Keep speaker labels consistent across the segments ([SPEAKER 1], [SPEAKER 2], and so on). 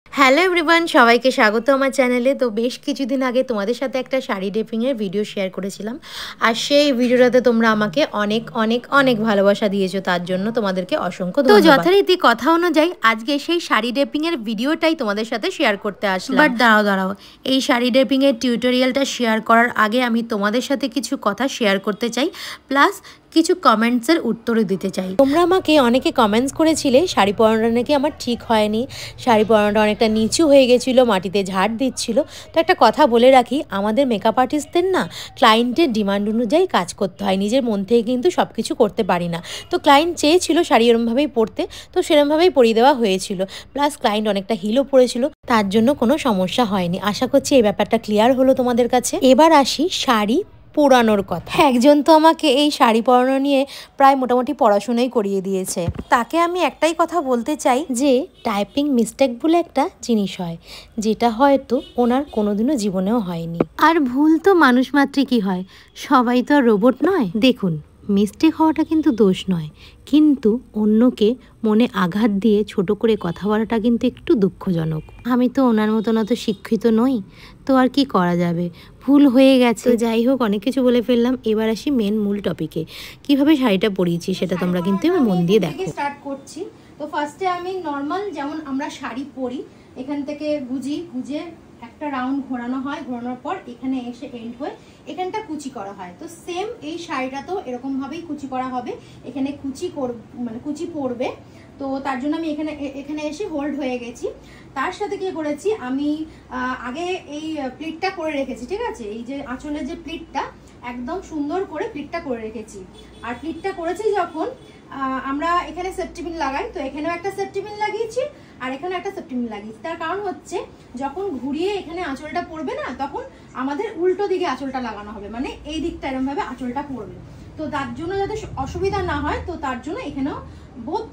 [SPEAKER 1] Hello everyone, সবাইকে স্বাগত আমার চ্যানেলে। তো বেশ কিছুদিন আগে তোমাদের সাথে একটা শাড়ি ড্রেপিংয়ের ভিডিও শেয়ার করেছিলাম, আর সেই ভিডিওটাতে তোমরা আমাকে অনেক অনেক অনেক ভালোবাসা দিয়েছো, তার জন্য তোমাদেরকে অসংখ্য ধন্যবাদ। তো যথারীতি কথা অনুযায়ী আজকে সেই শাড়ি ড্রেপিংয়ের ভিডিওটাই তোমাদের সাথে শেয়ার করতে আসলাম। বাট দাঁড়াও, এই শাড়ি ড্রেপিংয়ের টিউটোরিয়ালটা শেয়ার করার আগে আমি তোমাদের সাথে কিছু কথা শেয়ার করতে চাই, প্লাস কিছু কমেন্টসের উত্তরও দিতে চাই। তোমরা আমাকে অনেকে কমেন্টস করেছিলে শাড়ি পরানোটা নাকি আমার ঠিক হয়নি, শাড়ি পরানোটা অনেকটা নিচু হয়ে গেছিলো, মাটিতে ঝাড় দিচ্ছিল। তো একটা কথা বলে রাখি, আমাদের মেকআপ আর্টিস্টদের না ক্লায়েন্টের ডিমান্ড অনুযায়ী কাজ করতে হয়, নিজের মন থেকে কিন্তু সব কিছু করতে পারি না। তো ক্লায়েন্ট চেয়েছিল শাড়ি এরমভাবেই পরতে, তো সেরমভাবেই পরিয়ে দেওয়া হয়েছিল। প্লাস ক্লায়েন্ট অনেকটা হিলও পরেছিল, তার জন্য কোনো সমস্যা হয়নি। আশা করছি এই ব্যাপারটা ক্লিয়ার হলো তোমাদের কাছে। এবার আসি শাড়ি পোড়ানোর কথা। একজন তো আমাকে এই শাড়ি পরানো নিয়ে প্রায় মোটামুটি পড়াশোনাই করিয়ে দিয়েছে। তাকে আমি একটাই কথা বলতে চাই যে টাইপিং মিস্টেক বলে একটা জিনিস হয়, যেটা হয়তো ওনার কোনোদিনও জীবনেও হয়নি। আর ভুল তো মানুষ মাত্রই কি হয়, সবাই তো আর রোবট নয়। দেখুন, মিস্টেক হওয়াটা কিন্তু দোষ নয়, কিন্তু অন্যকে মনে আঘাত দিয়ে ছোট করে কথা বলাটা কিন্তু একটু দুঃখজনক। আমি তো ওনার মতন অত শিক্ষিত নই, তো আর কি করা যাবে, ভুল হয়ে গেছে। যাই হোক, অনেক কিছু বলে ফেললাম। এবার আসি মেন মূল টপিকে, কিভাবে শাড়িটা পরিয়েছি সেটা তোমরা কিন্তু মন দিয়ে দেখো।
[SPEAKER 2] স্টার্ট করছি। তো ফার্স্টে আমি নর্মাল যেমন আমরা শাড়ি পরি, এখান থেকে গুজে একটা রাউন্ড ঘোরানো হয়, ঘোরানোর পর এখানে এসে এন্ড হয়ে এখানটা কুচি করা হয়। তো সেম এই শাড়িটাতেও এরকম ভাবেই কুচি করা হবে, এখানে কুচি পড়বে। তো তার জন্য আমি এখানে এসে হোল্ড হয়ে গেছি। তার সাথে কি করেছি, আমি আগে এই প্লিটটা করে রেখেছি, ঠিক আছে? এই যে আঁচলের যে প্লিটটা, একদম সুন্দর করে প্লিটটা করে রেখেছি। আর প্লিটটা করেছি যখন আমরা এখানে সেফটি পিন লাগাই, তো এখানেও একটা সেফটি পিন লাগিয়েছি আর এখানে একটা সেফটি পিন লাগিয়েছি। তার কারণ হচ্ছে যখন ঘুরিয়ে এখানে আঁচলটা পড়বে না, তখন আমাদের উল্টো দিকে আঁচলটা লাগানো হবে, মানে এই দিকটা এরকম ভাবে আঁচলটা পড়বে। তো তার জন্য যাতে অসুবিধা না হয়, তো তার জন্য এখানেও বোথ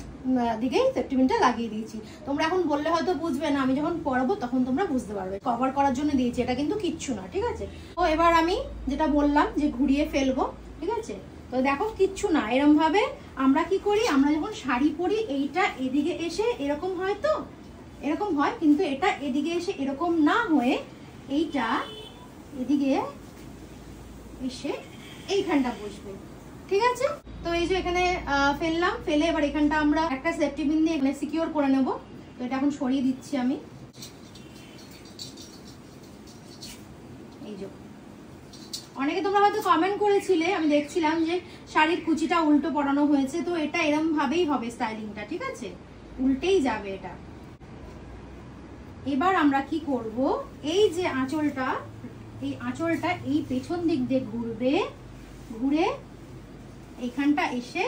[SPEAKER 2] দিকেই সেফটি পিনটা লাগিয়ে দিয়েছি। তোমরা এখন বললে হয়তো বুঝবে না, আমি যখন পরাবো তখন তোমরা বুঝতে পারবে। কভার করার জন্য দিয়েছি, এটা কিন্তু কিচ্ছু না, ঠিক আছে? তো এবার আমি যেটা বললাম যে ঘুরিয়ে ফেলবো, ঠিক আছে? তো দেখো কিচ্ছু না, এরকম ভাবে আমরা কি করি, আমরা যখন শাড়ি পরি এইটা এদিকে এসে এরকম হয়, তো এরকম হয়, কিন্তু এটা এদিকে এসে এরকম না হয়ে এইটা এদিকে এসে এইখানটা বসবে, ঠিক আছে? তো এই যে এখানে ফেললাম, ফেলে এবার এখানটা আমরা একটা সেফটি পিন দিয়ে এখানে সিকিউর করে নেব। তো এটা এখন সরিয়ে দিচ্ছি আমি। এই যে অনেকে তোমরা হয়তো কমেন্ট করেছিলে, আমি দেখছিলাম যে শাড়ির কুচিটা উল্টো পরানো হয়েছে, তো এটা এরকম ভাবেই হবে স্টাইলিংটা, ঠিক আছে? উল্টেই যাবে এটা। এবার আমরা কি করব, এই যে আঁচলটা, এই আঁচলটা এই পেছন দিক দিয়ে ঘুরবে, ঘুরে এইখানটা এসে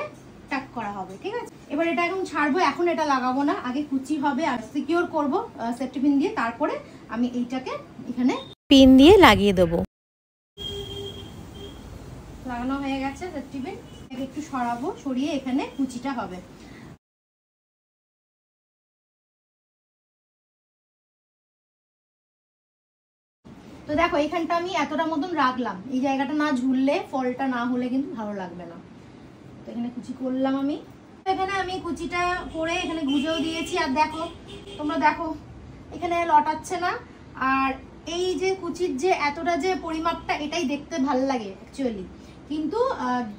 [SPEAKER 2] টাক করা হবে, ঠিক আছে? এবার এটা এখন ছাড়বো, এখন এটা লাগাবো না, আগে কুচি হবে আর সিকিউর করব সেফটি পিন দিয়ে, তারপরে আমি এইটাকে এখানে
[SPEAKER 1] পিন দিয়ে লাগিয়ে দেবো।
[SPEAKER 2] লাগানো হয়ে গেছে সেফটি পিন, একটু সরাবো, সরিয়ে এখানে কুচিটা হবে। তো দেখো এখানটা আমি এতটা মতন রাখলাম, এই জায়গাটা না ঝুললে, ফলটা না হলে কিন্তু ভালো লাগবে না। তো এখানে কুচি করলাম আমি, এখানে আমি কুচিটা করে এখানে গুঁজেও দিয়েছি। আর দেখো, তোমরা দেখো এখানে লটাচ্ছে না। আর এই যে কুচির যে এতটা যে পরিমাপটা, এটাই দেখতে ভালো লাগে অ্যাকচুয়ালি, কিন্তু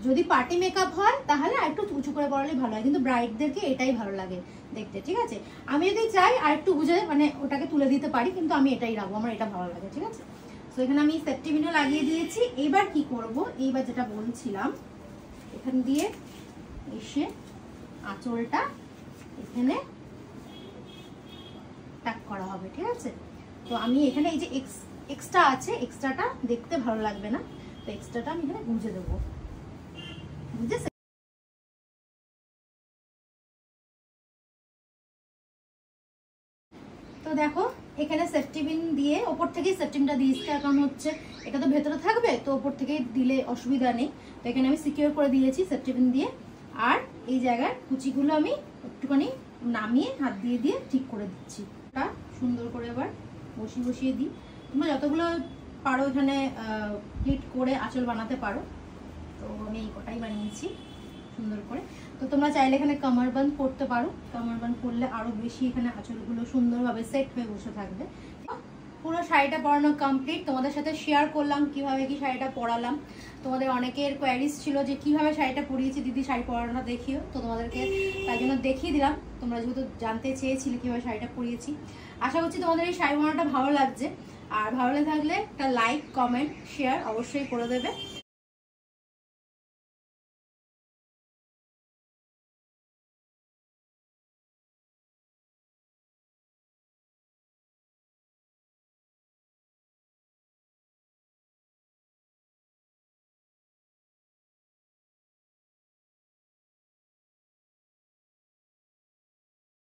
[SPEAKER 2] যদি পার্টি মেকআপ হয় তাহলে আর একটু উঁচু করে পরালেই ভালো হয়, কিন্তু ব্রাইডদেরকে এটাই ভালো লাগে দেখতে, ঠিক আছে? আমি যদি চাই আর একটু গুঁজে মানে ওটাকে তুলে দিতে পারি, কিন্তু আমি এটাই রাখবো, আমার এটা ভালো লাগে, ঠিক আছে? তো এখানে আমি সেফটি পিনও লাগিয়ে দিয়েছি। এবার কি করব, এইবার যেটা বলছিলাম, এখান দিয়ে এসে আঁচলটা এখানে টাক করা হবে, ঠিক আছে? তো আমি এখানে এই যে এক্সট্রা আছে, এক্সট্রাটা দেখতে ভালো লাগবে না, তো এক্সট্রাটা আমি এখানে গুঁজে দেবো, বুঝেছে? তো দেখো এখানে সেফটি পিন দিয়ে ওপর থেকেই সেফটি পিনটা দিয়েছি, কারণ হচ্ছে এটা তো ভেতরে থাকবে, তো ওপর থেকে দিলে অসুবিধা নেই। তো এখানে আমি সিকিউর করে দিয়েছি সেফটি পিন দিয়ে। আর এই জায়গার কুচিগুলো আমি একটুখানি নামিয়ে হাত দিয়ে দিয়ে ঠিক করে দিচ্ছি, এটা সুন্দর করে এবার বসিয়ে দিই। তোমরা যতগুলো পারো এখানে প্লিট করে আঁচল বানাতে পারো, তো আমি এই কটাই বানিয়েছি সুন্দর করে। তো তোমরা চাইলে এখানে কামারবান্দ করতে পারো, কামারবান্দ করলে আরো বেশি এখানে আঁচলগুলো সুন্দরভাবে সেট হয়ে বসে থাকবে। পুরো শাড়িটা পরানো কমপ্লিট, তোমাদের সাথে শেয়ার করলাম কিভাবে কি শাড়িটা পরালাম। তোমাদের অনেকের কোয়ারিজ ছিল যে কিভাবে শাড়িটা পরিয়েছি দিদি, শাড়ি পরানোটা দেখিও, তো তোমাদেরকে তাই জন্য দেখিয়ে দিলাম। তোমরা যেহেতু জানতে চেয়েছিলে কিভাবে শাড়িটা পরিয়েছি। আশা করছি তোমাদের এই শাড়ি পরানোটা ভালো লাগছে, আর ভালো লাগলে একটা লাইক কমেন্ট শেয়ার অবশ্যই করে দেবে।